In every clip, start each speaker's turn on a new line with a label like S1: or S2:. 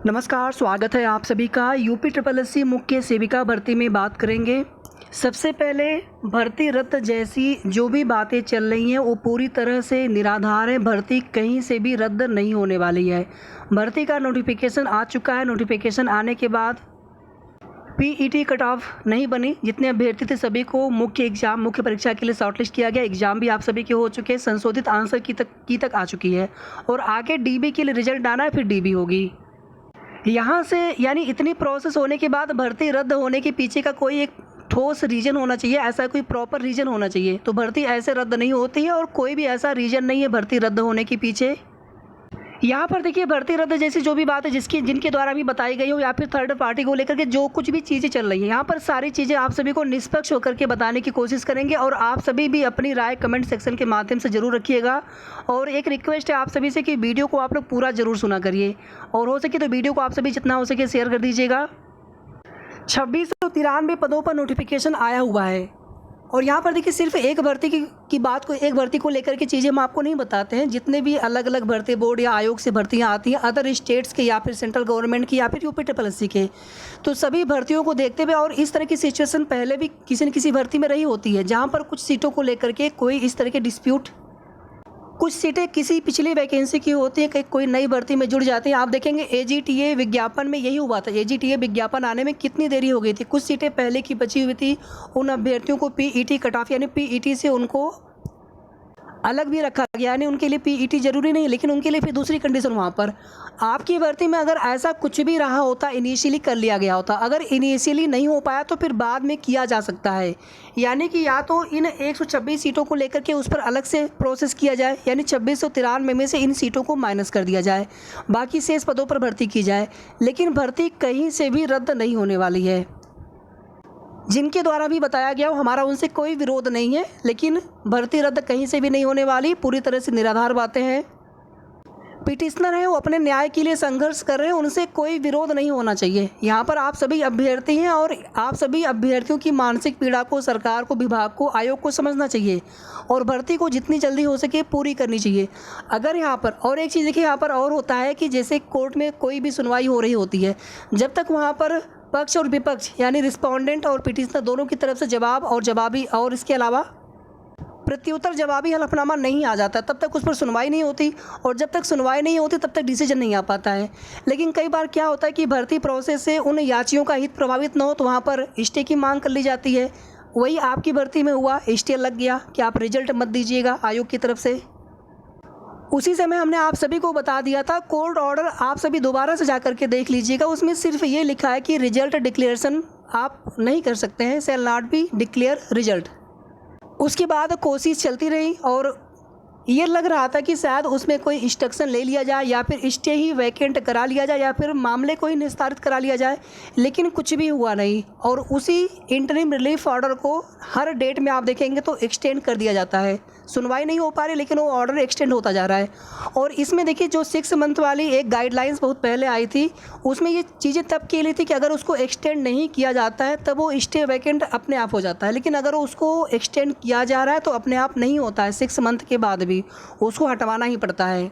S1: नमस्कार, स्वागत है आप सभी का। यूपी ट्रिपल एस सी मुख्य सेविका भर्ती में बात करेंगे। सबसे पहले भर्ती रद्द जैसी जो भी बातें चल रही हैं वो पूरी तरह से निराधार है। भर्ती कहीं से भी रद्द नहीं होने वाली है। भर्ती का नोटिफिकेशन आ चुका है। नोटिफिकेशन आने के बाद पीईटी कट ऑफ नहीं बनी। जितने अभ्यर्थी थे सभी को मुख्य परीक्षा के लिए शॉर्टलिस्ट किया गया। एग्ज़ाम भी आप सभी के हो चुके हैं। संशोधित आंसर की तक आ चुकी है और आगे डीबी के लिए रिजल्ट आना है, फिर डीबी होगी। यहाँ से यानी इतनी प्रोसेस होने के बाद भर्ती रद्द होने के पीछे का कोई एक ठोस रीज़न होना चाहिए, ऐसा कोई प्रॉपर रीज़न होना चाहिए। तो भर्ती ऐसे रद्द नहीं होती है और कोई भी ऐसा रीज़न नहीं है भर्ती रद्द होने के पीछे। यहाँ पर देखिए, भर्ती रद्द जैसी जो भी बात है जिनके द्वारा भी बताई गई हो या फिर थर्ड पार्टी को लेकर के जो कुछ भी चीज़ें चल रही हैं, यहाँ पर सारी चीज़ें आप सभी को निष्पक्ष होकर के बताने की कोशिश करेंगे और आप सभी भी अपनी राय कमेंट सेक्शन के माध्यम से ज़रूर रखिएगा। और एक रिक्वेस्ट है आप सभी से कि वीडियो को आप लोग पूरा ज़रूर सुना करिए और हो सके तो वीडियो को आप सभी जितना हो सके शेयर कर दीजिएगा। 2693 पदों पर नोटिफिकेशन आया हुआ है और यहाँ पर देखिए, सिर्फ एक भर्ती की बात को, एक भर्ती को लेकर के चीज़ें हम आपको नहीं बताते हैं। जितने भी अलग अलग भर्ती बोर्ड या आयोग से भर्तियाँ आती हैं, अदर स्टेट्स के या फिर सेंट्रल गवर्नमेंट की या फिर यूपी ट्रिपल एस सी के, तो सभी भर्तियों को देखते हुए और इस तरह की सिचुएशन पहले भी किसी न किसी भर्ती में रही होती है, जहाँ पर कुछ सीटों को लेकर के कोई इस तरह के डिस्प्यूट, कुछ सीटें किसी पिछली वैकेंसी की होती है, कोई नई भर्ती में जुड़ जाती हैं। आप देखेंगे एजीटीए विज्ञापन में यही हुआ था। एजीटीए विज्ञापन आने में कितनी देरी हो गई थी। कुछ सीटें पहले की बची हुई थी, उन अभ्यर्थियों को पीईटी कट ऑफ यानी पीईटी से उनको अलग भी रखा गया, यानी उनके लिए पीईटी जरूरी नहीं, लेकिन उनके लिए फिर दूसरी कंडीशन वहाँ पर आपकी भर्ती में अगर ऐसा कुछ भी रहा होता, इनिशियली कर लिया गया होता, अगर इनिशियली नहीं हो पाया तो फिर बाद में किया जा सकता है। यानी कि या तो इन 126 सीटों को लेकर के उस पर अलग से प्रोसेस किया जाए, यानी 2693 में से इन सीटों को माइनस कर दिया जाए, बाकी शेष पदों पर भर्ती की जाए। लेकिन भर्ती कहीं से भी रद्द नहीं होने वाली है। जिनके द्वारा भी बताया गया हो, हमारा उनसे कोई विरोध नहीं है, लेकिन भर्ती रद्द कहीं से भी नहीं होने वाली। पूरी तरह से निराधार बातें हैं। पिटिशनर हैं, वो अपने न्याय के लिए संघर्ष कर रहे हैं, उनसे कोई विरोध नहीं होना चाहिए। यहाँ पर आप सभी अभ्यर्थी हैं और आप सभी अभ्यर्थियों की मानसिक पीड़ा को सरकार को, विभाग को, आयोग को समझना चाहिए और भर्ती को जितनी जल्दी हो सके पूरी करनी चाहिए। अगर यहाँ पर और एक चीज़ देखिए, यहाँ पर और होता है कि जैसे कोर्ट में कोई भी सुनवाई हो रही होती है, जब तक वहाँ पर पक्ष और विपक्ष यानी रिस्पोंडेंट और पिटिशनर दोनों की तरफ से जवाब और जवाबी और इसके अलावा प्रत्युत्तर जवाबी हलफनामा नहीं आ जाता, तब तक उस पर सुनवाई नहीं होती और जब तक सुनवाई नहीं होती तब तक डिसीजन नहीं आ पाता है। लेकिन कई बार क्या होता है कि भर्ती प्रोसेस से उन याचियों का हित प्रभावित न हो तो वहाँ पर स्टे की मांग कर ली जाती है। वही आपकी भर्ती में हुआ, स्टे लग गया कि आप रिजल्ट मत दीजिएगा आयोग की तरफ से। उसी समय हमने आप सभी को बता दिया था, कोर्ट ऑर्डर आप सभी दोबारा से जा करके देख लीजिएगा। उसमें सिर्फ ये लिखा है कि रिजल्ट डिक्लेरेशन आप नहीं कर सकते हैं, shall not be declare result. उसके बाद कोशिश चलती रही और ये लग रहा था कि शायद उसमें कोई इंस्ट्रक्शन ले लिया जाए या फिर स्टे ही वैकेंट करा लिया जाए या फिर मामले को ही निस्तारित करा लिया जाए, लेकिन कुछ भी हुआ नहीं। और उसी इंटरिम रिलीफ ऑर्डर को हर डेट में आप देखेंगे तो एक्सटेंड कर दिया जाता है। सुनवाई नहीं हो पा रही लेकिन वो ऑर्डर एक्सटेंड होता जा रहा है। और इसमें देखिए, जो 6 मंथ वाली एक गाइडलाइंस बहुत पहले आई थी, उसमें ये चीज़ें तब की ली थी कि अगर उसको एक्सटेंड नहीं किया जाता है तब वो स्टे वैकेंट अपने आप हो जाता है, लेकिन अगर उसको एक्सटेंड किया जा रहा है तो अपने आप नहीं होता है। 6 मंथ के बाद भी उसको हटवाना ही पड़ता है।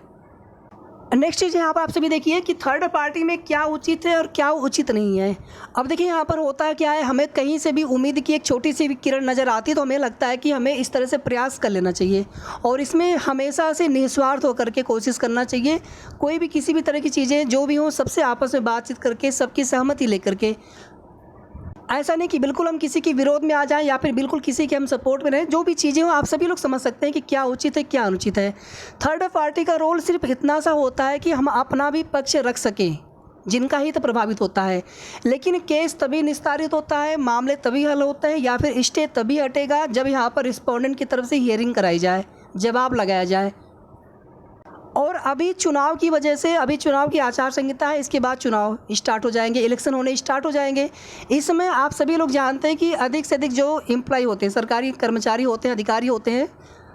S1: नेक्स्ट चीज़ यहाँ पर आप सभी देखिए कि थर्ड पार्टी में क्या उचित है और क्या उचित नहीं है। अब देखिए, यहाँ पर होता है क्या है, हमें कहीं से भी उम्मीद की एक छोटी सी भी किरण नज़र आती है तो हमें लगता है कि हमें इस तरह से प्रयास कर लेना चाहिए और इसमें हमेशा से निस्वार्थ होकर के कोशिश करना चाहिए। कोई भी किसी भी तरह की चीज़ें जो भी हों, सबसे आपस में बातचीत करके, सबकी सहमति लेकर के। ऐसा नहीं कि बिल्कुल हम किसी के विरोध में आ जाएं या फिर बिल्कुल किसी के हम सपोर्ट में रहें। जो भी चीज़ें हो आप सभी लोग समझ सकते हैं कि क्या उचित है क्या अनुचित है। थर्ड पार्टी का रोल सिर्फ इतना सा होता है कि हम अपना भी पक्ष रख सकें जिनका हित प्रभावित होता है, लेकिन केस तभी निस्तारित होता है, मामले तभी हल होते हैं या फिर स्टे तभी हटेगा जब यहाँ पर रिस्पोंडेंट की तरफ से हियरिंग कराई जाए, जवाब लगाया जाए। और अभी चुनाव की वजह से, अभी चुनाव की आचार संहिता है, इसके बाद चुनाव स्टार्ट हो जाएंगे, इलेक्शन होने स्टार्ट हो जाएंगे। इस समय आप सभी लोग जानते हैं कि अधिक से अधिक जो एम्प्लॉय होते हैं, सरकारी कर्मचारी होते हैं, अधिकारी होते हैं,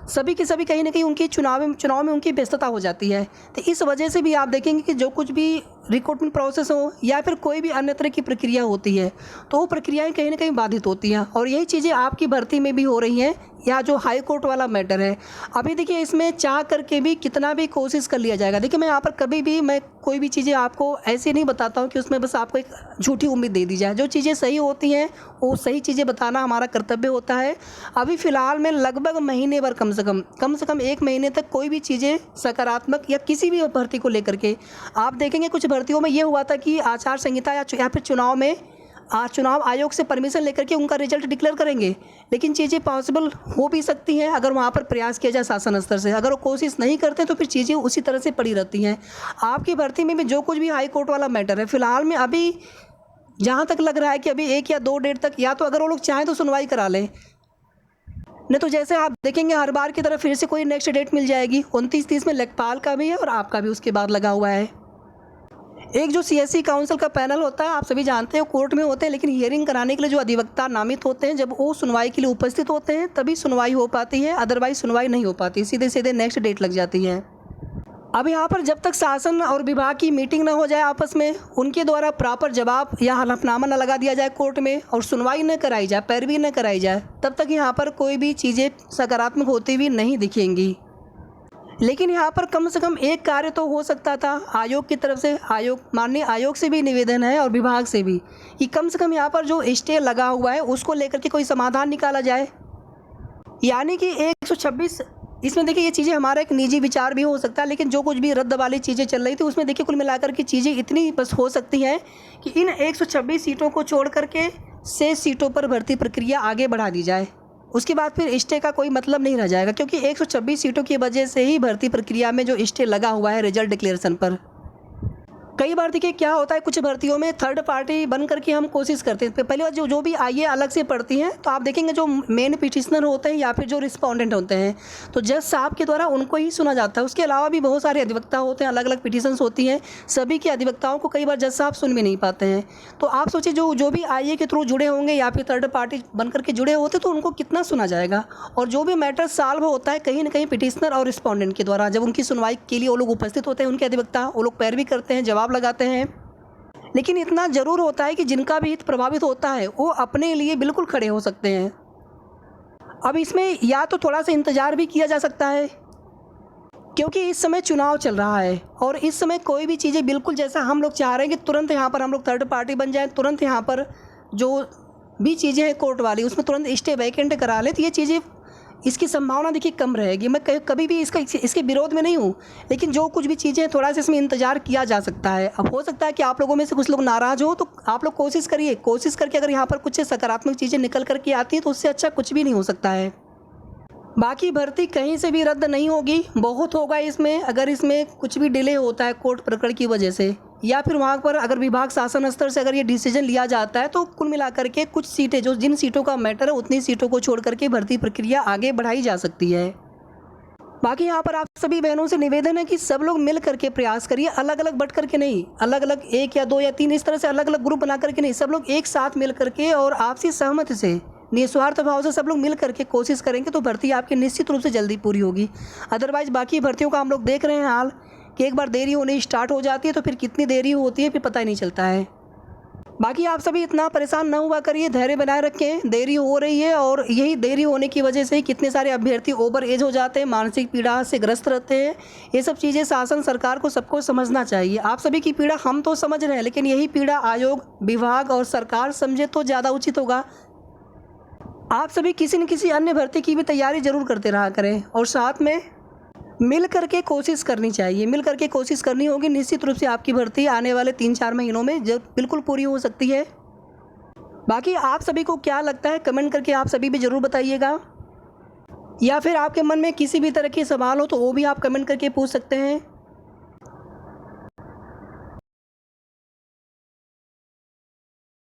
S1: सभी के सभी कहीं ना कहीं उनकी चुनाव में उनकी व्यस्तता हो जाती है। तो इस वजह से भी आप देखेंगे कि जो कुछ भी रिक्रूटमेंट प्रोसेस हो या फिर कोई भी अन्य तरह की प्रक्रिया होती है, तो वो प्रक्रियाएं कहीं ना कहीं बाधित होती हैं। और यही चीज़ें आपकी भर्ती में भी हो रही हैं, या जो हाई कोर्ट वाला मैटर है। अभी देखिए, इसमें चाह करके भी कितना भी कोशिश कर लिया जाएगा। देखिए, मैं यहाँ पर कभी भी मैं कोई भी चीज़ें आपको ऐसे नहीं बताता हूँ कि उसमें बस आपको एक झूठी उम्मीद दे दी जाए। जो चीज़ें सही होती हैं वो सही चीज़ें बताना हमारा कर्तव्य होता है। अभी फ़िलहाल में लगभग महीने भर कम से कम 1 महीने तक कोई भी चीज़ें सकारात्मक या किसी भी भर्ती को लेकर के आप देखेंगे, कुछ भर्तियों में ये हुआ था कि आचार संहिता या फिर चुनाव में चुनाव आयोग से परमिशन लेकर के उनका रिजल्ट डिक्लेयर करेंगे। लेकिन चीज़ें पॉसिबल हो भी सकती हैं अगर वहाँ पर प्रयास किया जाए शासन स्तर से। अगर वो कोशिश नहीं करते तो फिर चीज़ें उसी तरह से पड़ी रहती हैं। आपकी भर्ती में भी जो कुछ भी हाई कोर्ट वाला मैटर है, फ़िलहाल में अभी जहाँ तक लग रहा है कि अभी 1 या 2 डेट तक, या तो अगर वो लोग चाहें तो सुनवाई करा लें, नहीं तो जैसे आप देखेंगे हर बार की तरह फिर से कोई नेक्स्ट डेट मिल जाएगी। 29-30 में लेखपाल का भी है और आपका भी उसके बाद लगा हुआ है। एक जो CSE काउंसिल का पैनल होता है, आप सभी जानते हैं, कोर्ट में होते हैं, लेकिन हियरिंग कराने के लिए जो अधिवक्ता नामित होते हैं, जब वो सुनवाई के लिए उपस्थित होते हैं तभी सुनवाई हो पाती है, अदरवाइज सुनवाई नहीं हो पाती, सीधे सीधे नेक्स्ट डेट लग जाती है। अब यहाँ पर जब तक शासन और विभाग की मीटिंग ना हो जाए आपस में, उनके द्वारा प्रॉपर जवाब या हलफनामा न लगा दिया जाए कोर्ट में और सुनवाई न कराई जाए, पैरवी न कराई जाए, तब तक यहाँ पर कोई भी चीज़ें सकारात्मक होती हुई नहीं दिखेंगी। लेकिन यहाँ पर कम से कम एक कार्य तो हो सकता था आयोग की तरफ से। माननीय आयोग से भी निवेदन है और विभाग से भी कि कम से कम यहाँ पर जो स्टे लगा हुआ है उसको लेकर के कोई समाधान निकाला जाए। यानी कि 126, इसमें देखिए ये चीज़ें हमारा एक निजी विचार भी हो सकता है, लेकिन जो कुछ भी रद्द वाली चीज़ें चल रही थी उसमें देखिए कुल मिलाकर की चीज़ें इतनी बस हो सकती हैं कि इन 126 सीटों को छोड़ करके शेष सीटों पर भर्ती प्रक्रिया आगे बढ़ा दी जाए। उसके बाद फिर स्टे का कोई मतलब नहीं रह जाएगा, क्योंकि 126 सीटों की वजह से ही भर्ती प्रक्रिया में जो स्टे लगा हुआ है रिजल्ट डिक्लेरेशन पर। कई बार देखिए क्या होता है, कुछ भर्तियों में थर्ड पार्टी बन करके हम कोशिश करते हैं। पहले बार जो भी आईए अलग से पढ़ती हैं, तो आप देखेंगे जो मेन पिटिशनर होते हैं या फिर जो रिस्पोंडेंट होते हैं, तो जज साहब के द्वारा उनको ही सुना जाता है। उसके अलावा भी बहुत सारे अधिवक्ता होते हैं, अलग अलग पिटिशन्स होती हैं, सभी के अधिवक्ताओं को कई बार जज साहब सुन भी नहीं पाते हैं। तो आप सोचिए जो भी आईए के थ्रू जुड़े होंगे या फिर थर्ड पार्टी बन करके जुड़े होते तो उनको कितना सुना जाएगा। और जो भी मैटर सॉल्व होता है कहीं ना कहीं पिटिशनर और रिस्पोंडेंट के द्वारा, जब उनकी सुनवाई के लिए वो लोग उपस्थित होते हैं, उनके अधिवक्ता, वो लोग पैरवी करते हैं, जवाब लगाते हैं। लेकिन इतना ज़रूर होता है कि जिनका भी हित प्रभावित होता है वो अपने लिए बिल्कुल खड़े हो सकते हैं। अब इसमें या तो थोड़ा सा इंतज़ार भी किया जा सकता है, क्योंकि इस समय चुनाव चल रहा है और इस समय कोई भी चीज़ें बिल्कुल जैसा हम लोग चाह रहे हैं कि तुरंत यहाँ पर हम लोग थर्ड पार्टी बन जाएं, तुरंत यहाँ पर जो भी चीज़ें हैं कोर्ट वाली उसमें तुरंत स्टे वैकेंट करा लें, तो ये चीज़ें इसकी संभावना देखिए कम रहेगी। मैं कभी भी इसके विरोध में नहीं हूँ, लेकिन जो कुछ भी चीज़ें थोड़ा सा इसमें इंतज़ार किया जा सकता है। अब हो सकता है कि आप लोगों में से कुछ लोग नाराज़ हो, तो आप लोग कोशिश करिए, कोशिश करके अगर यहाँ पर कुछ सकारात्मक चीज़ें निकल करके आती हैं तो उससे अच्छा कुछ भी नहीं हो सकता है। बाकी भर्ती कहीं से भी रद्द नहीं होगी, बहुत होगा इसमें अगर इसमें कुछ भी डिले होता है कोर्ट प्रकरण की वजह से, या फिर वहाँ पर अगर विभाग शासन स्तर से अगर ये डिसीजन लिया जाता है, तो कुल मिलाकर के कुछ सीटें, जो जिन सीटों का मैटर है उतनी सीटों को छोड़ करके भर्ती प्रक्रिया आगे बढ़ाई जा सकती है। बाकी यहाँ पर आप सभी बहनों से निवेदन है कि सब लोग मिल करके प्रयास करिए, अलग अलग बट करके नहीं, अलग अलग 1 या 2 या 3 इस तरह से अलग अलग ग्रुप बना करके नहीं, सब लोग एक साथ मिल करके और आपसी सहमति से, निस्वार्थ भाव से सब लोग मिल करके कोशिश करेंगे तो भर्ती आपकी निश्चित रूप से जल्दी पूरी होगी। अदरवाइज़ बाकी भर्तियों का हम लोग देख रहे हैं हाल कि एक बार देरी होने स्टार्ट हो जाती है तो फिर कितनी देरी होती है फिर पता ही नहीं चलता है। बाकी आप सभी इतना परेशान ना हुआ करिए, धैर्य बनाए रखें, देरी हो रही है और यही देरी होने की वजह से ही कितने सारे अभ्यर्थी ओवर एज हो जाते हैं, मानसिक पीड़ा से ग्रस्त रहते हैं। ये सब चीज़ें शासन सरकार को सबको समझना चाहिए। आप सभी की पीड़ा हम तो समझ रहे हैं, लेकिन यही पीड़ा आयोग, विभाग और सरकार समझे तो ज़्यादा उचित होगा। आप सभी किसी न किसी अन्य भर्ती की भी तैयारी ज़रूर करते रहा करें और साथ में मिल करके कोशिश करनी चाहिए, मिल करके कोशिश करनी होगी। निश्चित रूप से आपकी भर्ती आने वाले 3-4 महीनों में जब बिल्कुल पूरी हो सकती है। बाकी आप सभी को क्या लगता है कमेंट करके आप सभी भी ज़रूर बताइएगा, या फिर आपके मन में किसी भी तरह के सवाल हो तो वो भी आप कमेंट करके पूछ सकते हैं।